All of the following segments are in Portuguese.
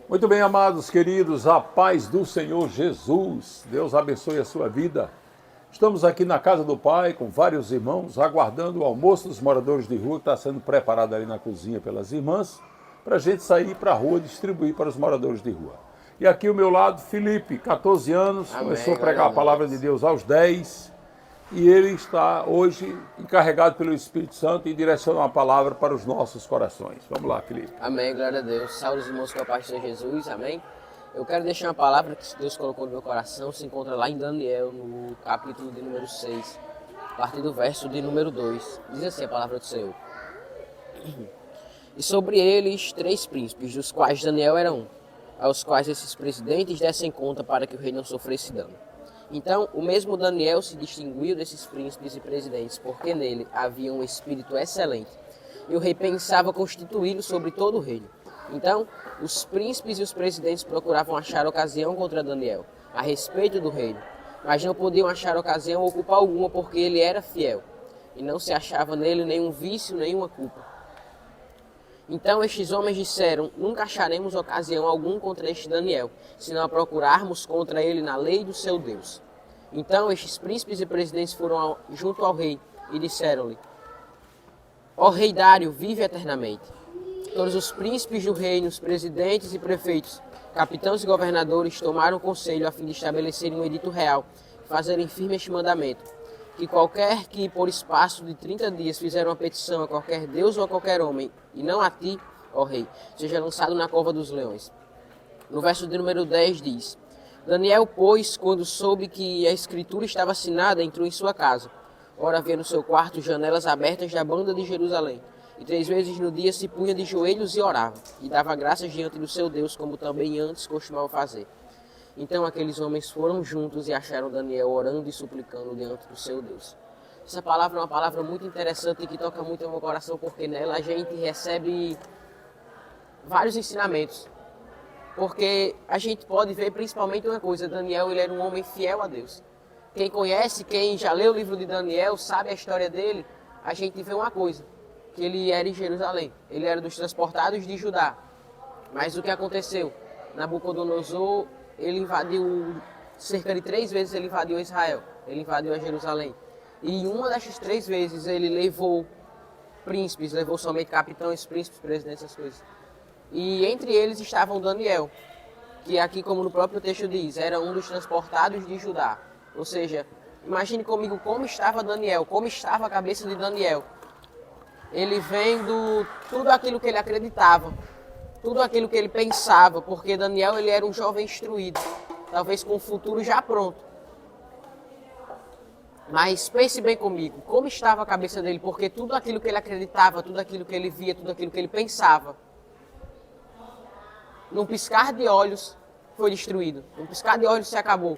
Muito bem, amados, queridos, a paz do Senhor Jesus. Deus abençoe a sua vida. Estamos aqui na casa do Pai com vários irmãos, aguardando o almoço dos moradores de rua, que está sendo preparado ali na cozinha pelas irmãs, para a gente sair para a rua e distribuir para os moradores de rua. E aqui ao meu lado, Felipe, 14 anos, Amém, começou a glória pregar a a palavra Deus. de Deus aos 10, e ele está hoje encarregado pelo Espírito Santo e direciona uma palavra para os nossos corações. Vamos lá, Felipe. Amém, glória a Deus. Salve os irmãos com a paz do Senhor Jesus, amém. Eu quero deixar uma palavra que Deus colocou no meu coração, se encontra lá em Daniel, no capítulo de número 6, a partir do verso de número 2. Diz assim a palavra do Senhor. E sobre eles 3 príncipes, dos quais Daniel era um, aos quais esses presidentes dessem conta para que o rei não sofresse dano. Então, o mesmo Daniel se distinguiu desses príncipes e presidentes, porque nele havia um espírito excelente, e o rei pensava constituí-lo sobre todo o reino. Então, os príncipes e os presidentes procuravam achar ocasião contra Daniel, a respeito do reino, mas não podiam achar ocasião ou culpa alguma, porque ele era fiel, e não se achava nele nenhum vício, nenhuma culpa. Então estes homens disseram, nunca acharemos ocasião alguma contra este Daniel, senão a procurarmos contra ele na lei do seu Deus. Então estes príncipes e presidentes foram junto ao rei e disseram-lhe, ó rei Dário, vive eternamente. Todos os príncipes do reino, os presidentes e prefeitos, capitães e governadores tomaram conselho a fim de estabelecerem um edito real e fazerem firme este mandamento, que qualquer que por espaço de 30 dias fizer uma petição a qualquer deus ou a qualquer homem, e não a ti, ó rei, seja lançado na cova dos leões. No verso de número 10 diz, Daniel, pois, quando soube que a escritura estava assinada, entrou em sua casa. Ora, havia no seu quarto janelas abertas da banda de Jerusalém, e 3 vezes no dia se punha de joelhos e orava, e dava graças diante do seu Deus, como também antes costumava fazer. Então aqueles homens foram juntos e acharam Daniel orando e suplicando diante do seu Deus. Essa palavra é uma palavra muito interessante e que toca muito no meu coração, porque nela a gente recebe vários ensinamentos. Porque a gente pode ver principalmente uma coisa, Daniel ele era um homem fiel a Deus. Quem conhece, quem já leu o livro de Daniel, sabe a história dele, a gente vê uma coisa, que ele era em Jerusalém, ele era dos transportados de Judá. Mas o que aconteceu? Nabucodonosor, ele invadiu, cerca de 3 vezes ele invadiu Israel, ele invadiu a Jerusalém. E em uma dessas 3 vezes ele levou príncipes, levou somente capitães, príncipes, presidentes, essas coisas. E entre eles estavam Daniel, que aqui como no próprio texto diz, era um dos transportados de Judá. Ou seja, imagine comigo como estava Daniel, como estava a cabeça de Daniel. Ele vendo tudo aquilo que ele acreditava, tudo aquilo que ele pensava, porque Daniel ele era um jovem instruído, talvez com o futuro já pronto. Mas pense bem comigo, como estava a cabeça dele, porque tudo aquilo que ele acreditava, tudo aquilo que ele via, tudo aquilo que ele pensava, num piscar de olhos foi destruído, num piscar de olhos se acabou.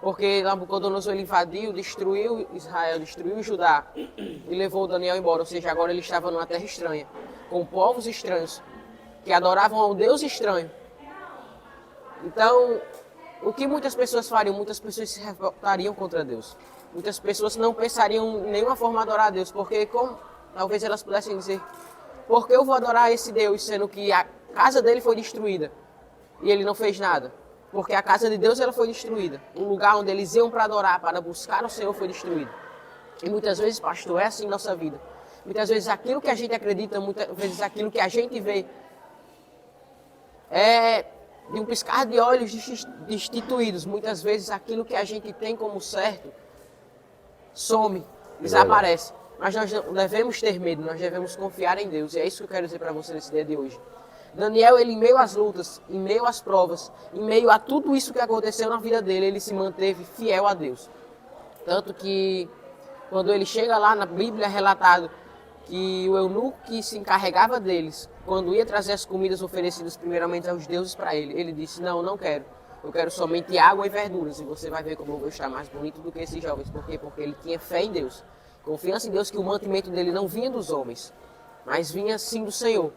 Porque Nabucodonosor ele invadiu, destruiu Israel, destruiu Judá e levou Daniel embora, ou seja, agora ele estava numa terra estranha, com povos estranhos, que adoravam a um Deus estranho. Então, o que muitas pessoas fariam? Muitas pessoas se revoltariam contra Deus. Muitas pessoas não pensariam em nenhuma forma adorar a Deus, porque talvez elas pudessem dizer, por que eu vou adorar esse Deus, sendo que a casa dele foi destruída e ele não fez nada? Porque a casa de Deus ela foi destruída. O lugar onde eles iam para adorar, para buscar o Senhor foi destruído. E muitas vezes, pastor, é assim em nossa vida. Muitas vezes aquilo que a gente acredita, muitas vezes aquilo que a gente vê, é de um piscar de olhos destituídos. Muitas vezes aquilo que a gente tem como certo some, desaparece. Mas nós não devemos ter medo, nós devemos confiar em Deus. E é isso que eu quero dizer para você nesse dia de hoje. Daniel, ele em meio às lutas, em meio às provas, em meio a tudo isso que aconteceu na vida dele, ele se manteve fiel a Deus. Tanto que quando ele chega lá na Bíblia é relatado que o eunuco que se encarregava deles, quando ia trazer as comidas oferecidas primeiramente aos deuses para ele, ele disse, não quero. Eu quero somente água e verduras. E você vai ver como eu vou estar mais bonito do que esses jovens. Por quê? Porque ele tinha fé em Deus. Confiança em Deus que o mantimento dele não vinha dos homens, mas vinha sim do Senhor.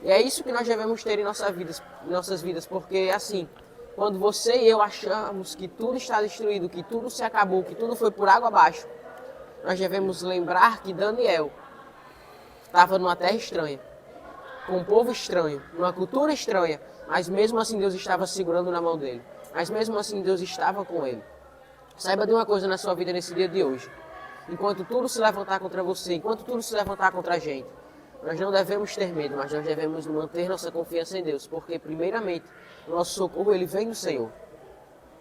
E é isso que nós devemos ter em nossas vidas, porque assim, quando você e eu achamos que tudo está destruído, que tudo se acabou, que tudo foi por água abaixo, nós devemos lembrar que Daniel estava numa terra estranha. com um povo estranho, numa cultura estranha, mas mesmo assim Deus estava segurando na mão dele. Mas mesmo assim Deus estava com ele. Saiba de uma coisa na sua vida nesse dia de hoje. Enquanto tudo se levantar contra você, enquanto tudo se levantar contra a gente, nós não devemos ter medo, mas nós devemos manter nossa confiança em Deus, porque primeiramente o nosso socorro ele vem do Senhor.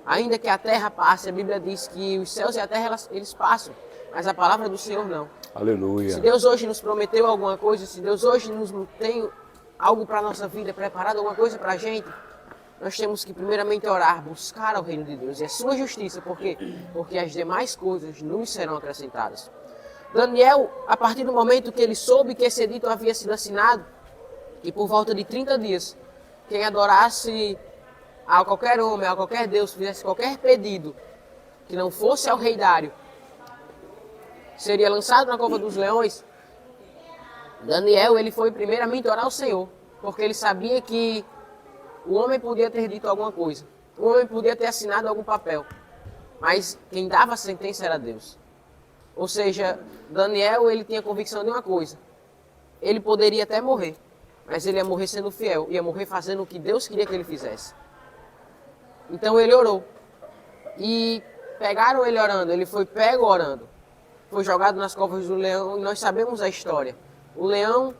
Ainda que a terra passe, a Bíblia diz que os céus e a terra eles passam, mas a palavra do Senhor não. Aleluia. Se Deus hoje nos prometeu alguma coisa, se Deus hoje nos tem algo para a nossa vida, preparado alguma coisa para a gente, nós temos que primeiramente orar, buscar o reino de Deus e a sua justiça, porque as demais coisas nos serão acrescentadas. Daniel, a partir do momento que ele soube que esse edito havia sido assinado, e por volta de 30 dias, quem adorasse a qualquer homem, a qualquer Deus, fizesse qualquer pedido que não fosse ao rei Dário, seria lançado na cova dos leões. Daniel, ele foi primeiramente orar ao Senhor, porque ele sabia que o homem podia ter dito alguma coisa, o homem podia ter assinado algum papel, mas quem dava a sentença era Deus. Ou seja, Daniel, ele tinha convicção de uma coisa, ele poderia até morrer, mas ele ia morrer sendo fiel, ia morrer fazendo o que Deus queria que ele fizesse. Então ele orou, e pegaram ele orando, ele foi pego orando, foi jogado nas covas do leão, e nós sabemos a história. O leão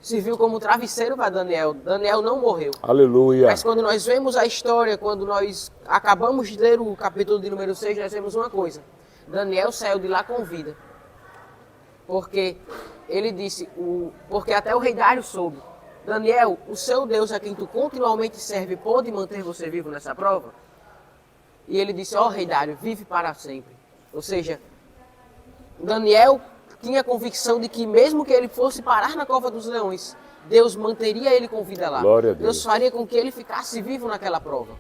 serviu como travesseiro para Daniel. Daniel não morreu. Aleluia. Mas quando nós vemos a história, quando nós acabamos de ler o capítulo de número 6, nós vemos uma coisa. Daniel saiu de lá com vida. Porque ele disse, porque até o rei Dário soube. Daniel, o seu Deus a quem tu continuamente serve pode manter você vivo nessa prova? E ele disse, ó rei Dário, vive para sempre. Ou seja, Daniel tinha a convicção de que mesmo que ele fosse parar na cova dos leões, Deus manteria ele com vida lá. Glória a Deus. Deus faria com que ele ficasse vivo naquela prova.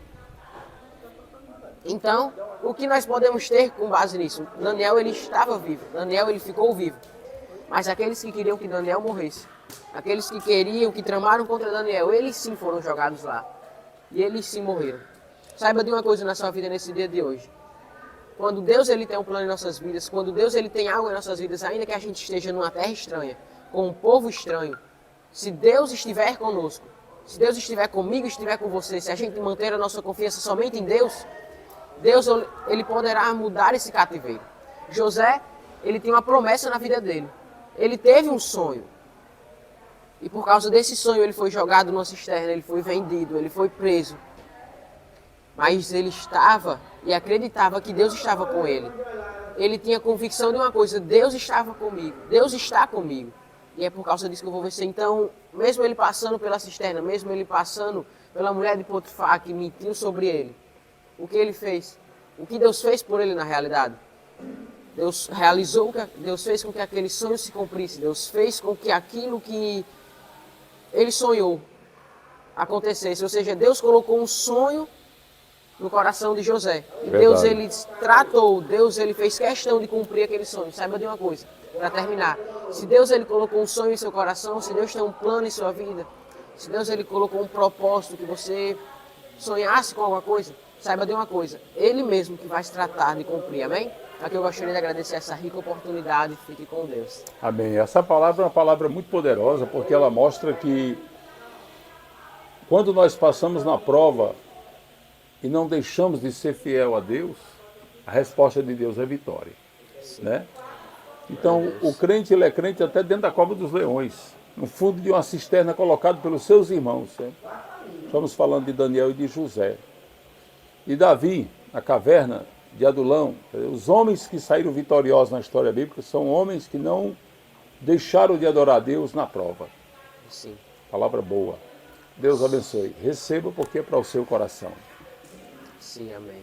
Então, o que nós podemos ter com base nisso? Daniel, ele estava vivo. Daniel, ele ficou vivo. Mas aqueles que queriam que Daniel morresse, aqueles que queriam, que tramaram contra Daniel, eles sim foram jogados lá. E eles sim morreram. Saiba de uma coisa na sua vida nesse dia de hoje. Quando Deus ele tem um plano em nossas vidas, quando Deus ele tem algo em nossas vidas, ainda que a gente esteja numa terra estranha, com um povo estranho, se Deus estiver conosco, se Deus estiver comigo, estiver com você, se a gente manter a nossa confiança somente em Deus, Deus ele poderá mudar esse cativeiro. José, ele tem uma promessa na vida dele. Ele teve um sonho. E por causa desse sonho ele foi jogado numa cisterna, ele foi vendido, ele foi preso. Mas ele estava e acreditava que Deus estava com ele. Ele tinha convicção de uma coisa, Deus estava comigo, Deus está comigo. E é por causa disso que eu vou vencer. Então, mesmo ele passando pela cisterna, mesmo ele passando pela mulher de Potifar que mentiu sobre ele, o que ele fez? O que Deus fez por ele na realidade? Deus fez com que aquele sonho se cumprisse. Deus fez com que aquilo que ele sonhou acontecesse. Ou seja, Deus colocou um sonho no coração de José. E Deus ele tratou, Deus ele fez questão de cumprir aquele sonho. Saiba de uma coisa, para terminar. Se Deus ele colocou um sonho em seu coração, se Deus tem um plano em sua vida, se Deus ele colocou um propósito que você sonhasse com alguma coisa, saiba de uma coisa, Ele mesmo que vai se tratar de cumprir, amém? Aqui eu gostaria de agradecer essa rica oportunidade. Fique com Deus. Amém. Essa palavra é uma palavra muito poderosa, porque ela mostra que quando nós passamos na prova e não deixamos de ser fiel a Deus, a resposta de Deus é vitória. Né? Então, o crente, ele é crente até dentro da cova dos leões, no fundo de uma cisterna colocado pelos seus irmãos. Né? Estamos falando de Daniel e de José. E Davi, na caverna de Adulão. Os homens que saíram vitoriosos na história bíblica são homens que não deixaram de adorar a Deus na prova. Sim. Palavra boa. Deus abençoe. Receba porque é para o seu coração. Sim, amém.